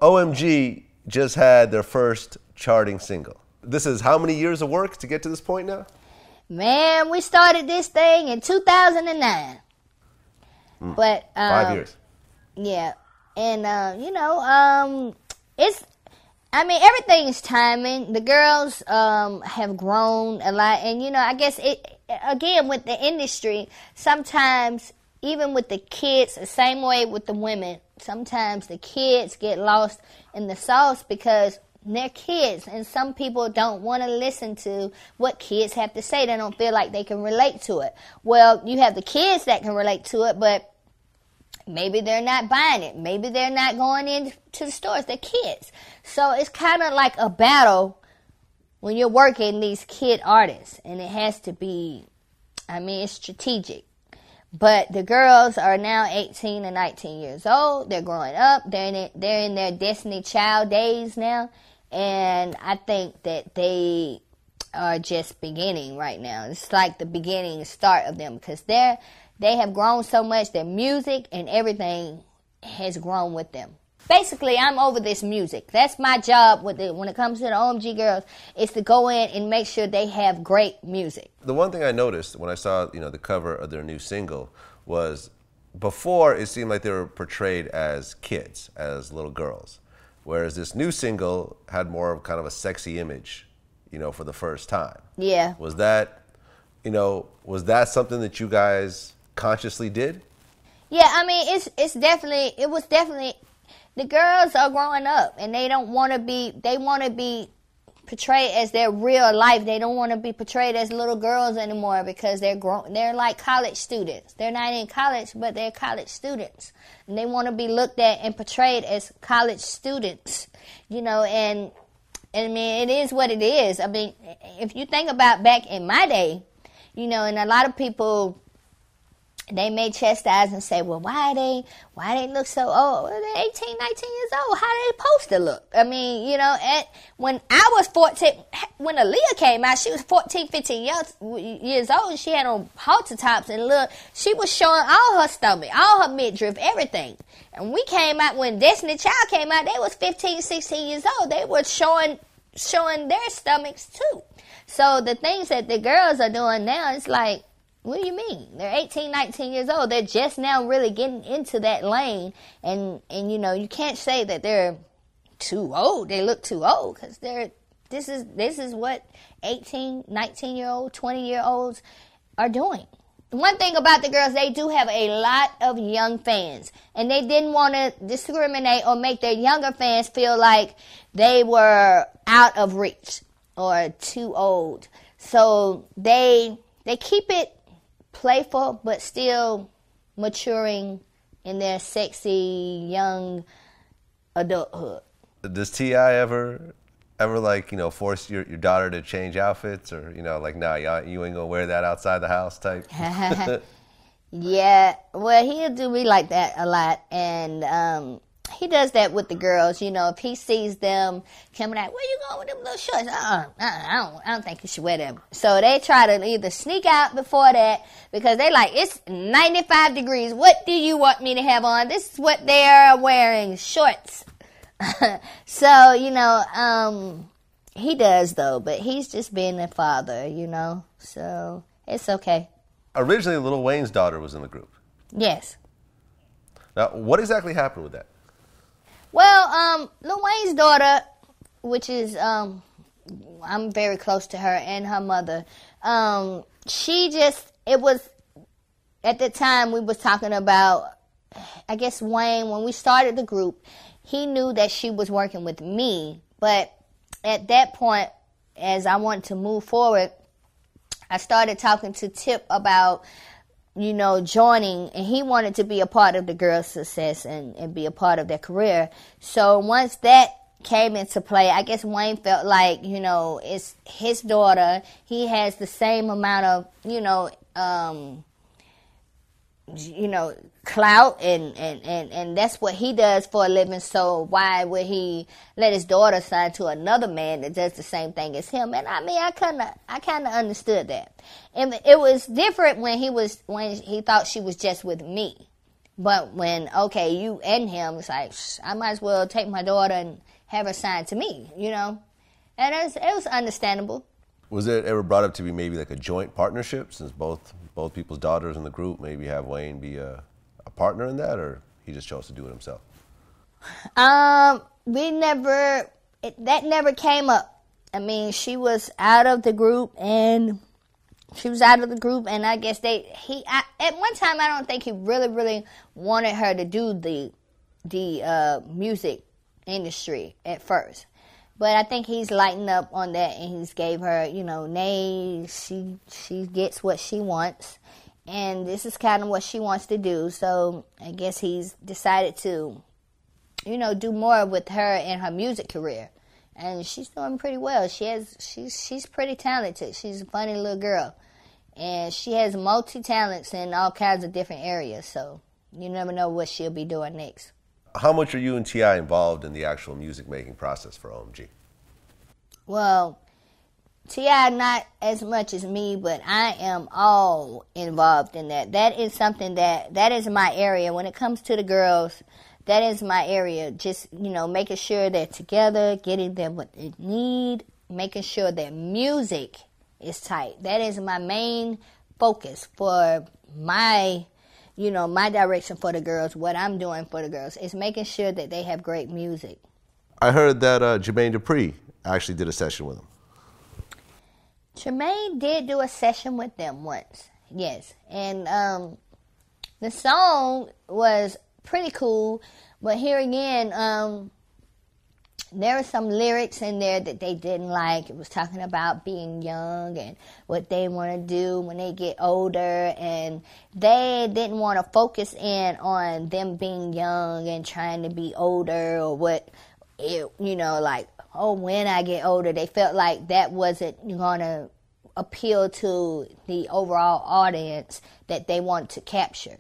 O.M.G. just had their first charting single. This is how many years of work to get to this point now? Man, we started this thing in 2009. But 5 years. Yeah. And everything is timing. The girls have grown a lot, and I guess again with the industry, sometimes even with the kids, the same way with the women, sometimes the kids get lost in the sauce because they're kids, and some people don't want to listen to what kids have to say. They don't feel like they can relate to it. Well, you have the kids that can relate to it, but maybe they're not buying it. Maybe they're not going into the stores. They're kids. So it's kind of like a battle when you're working these kid artists, and it has to be, it's strategic. But the girls are now 18 and 19 years old. They're growing up. They're in their Destiny Child days now. And I think that they are just beginning right now. It's like the beginning start of them because they have grown so much. Their music and everything has grown with them. Basically, I'm over this music. That's my job when it comes to the O.M.G. girls, is to go in and make sure they have great music. The one thing I noticed when I saw, the cover of their new single was before it seemed like they were portrayed as kids, as little girls, whereas this new single had more of kind of a sexy image, for the first time. Yeah. Was that something that you guys consciously did? Yeah, it was definitely. The girls are growing up, and they want to be portrayed as their real life. They don't want to be portrayed as little girls anymore because they're like college students. They're not in college, but they're college students. And they want to be looked at and portrayed as college students, and it is what it is. If you think about back in my day, and a lot of people, they may chastise and say, well, why they look so old? Well, they're 18, 19 years old. How they supposed to look? When I was 14, when Aaliyah came out, she was 14, 15 years old. And she had on halter tops and she was showing all her stomach, all her midriff, everything. And we came out, when Destiny Child came out, they was 15, 16 years old. They were showing their stomachs too. So the things that the girls are doing now, it's like, what do you mean? They're 18, 19 years old. They're just now really getting into that lane. And you can't say that they're too old. They look too old because this is what 18, 19-year-old, 20-year-olds are doing. One thing about the girls, they do have a lot of young fans. And they didn't want to discriminate or make their younger fans feel like they were out of reach or too old. So they keep it playful, but still maturing in their sexy young adulthood. Does T.I. ever force your daughter to change outfits, or nah, you ain't gonna wear that outside the house type? Yeah, well, he'll do me like that a lot, and he does that with the girls. If he sees them coming out, where you going with them little shorts? I don't think you should wear them. So they try to either sneak out before that because they like, it's 95 degrees. What do you want me to have on? This is what they're wearing, shorts. So, he does though, but he's just being a father, so it's okay. Originally, Lil Wayne's daughter was in the group. Yes. Now, what exactly happened with that? Well, Lil Wayne's daughter, which is, I'm very close to her and her mother, it was, at the time we was talking about, I guess Wayne, when we started the group, he knew that she was working with me, but at that point, as I wanted to move forward, I started talking to Tip about, joining, and he wanted to be a part of the girls' success and be a part of their career. So once that came into play, I guess Wayne felt like, it's his daughter. He has the same amount of, clout, and that's what he does for a living. So why would he let his daughter sign to another man that does the same thing as him? And I kind of understood that. And it was different when he thought she was just with me. But when, okay, you and him, it's like, I might as well take my daughter and have her signed to me, you know? And it was understandable. Was it ever brought up to be maybe like a joint partnership, since both people's daughters in the group, maybe have Wayne be a partner in that, or he just chose to do it himself? That never came up. I mean, she was out of the group, and I guess at one time, I don't think he really wanted her to do the music industry at first. But I think he's lightened up on that, and he's gave her, she gets what she wants, and this is kind of what she wants to do. So I guess he's decided to, do more with her and her music career, and she's doing pretty well. She's pretty talented. She's a funny little girl, and she has multi-talents in all kinds of different areas. So you never know what she'll be doing next. How much are you and T.I. involved in the actual music making process for O.M.G? Well, T.I. not as much as me, but I am all involved in that. That is something that is my area. When it comes to the girls, that is my area. Just, making sure they're together, getting them what they need, making sure their music is tight. That is my main focus for my direction for the girls. What I'm doing for the girls is making sure that they have great music. I heard that Jermaine Dupri actually did a session with him. Jermaine did do a session with them once, yes. And the song was pretty cool, but here again, there were some lyrics in there that they didn't like. It was talking about being young and what they want to do when they get older. And they didn't want to focus in on them being young and trying to be older or when I get older. They felt like that wasn't going to appeal to the overall audience that they want to capture.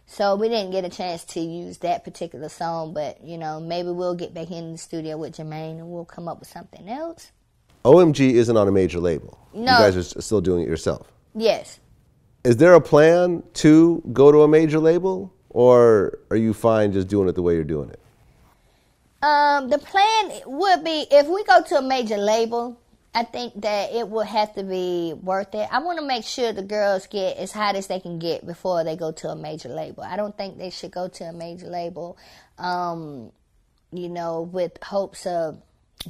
So we didn't get a chance to use that particular song, but, maybe we'll get back in the studio with Jermaine and we'll come up with something else. O.M.G. isn't on a major label. No. You guys are still doing it yourself. Yes. Is there a plan to go to a major label, or are you fine just doing it the way you're doing it? The plan would be, if we go to a major label, I think that it will have to be worth it. I want to make sure the girls get as hot as they can get before they go to a major label. I don't think they should go to a major label, with hopes of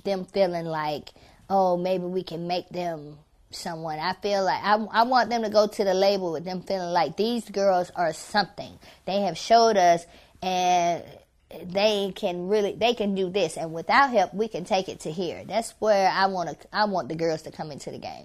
them feeling like, oh, maybe we can make them someone. I feel like I want them to go to the label with them feeling like these girls are something. They have showed us, and they can do this, and without help we can take it to here. That's where I want the girls to come into the game.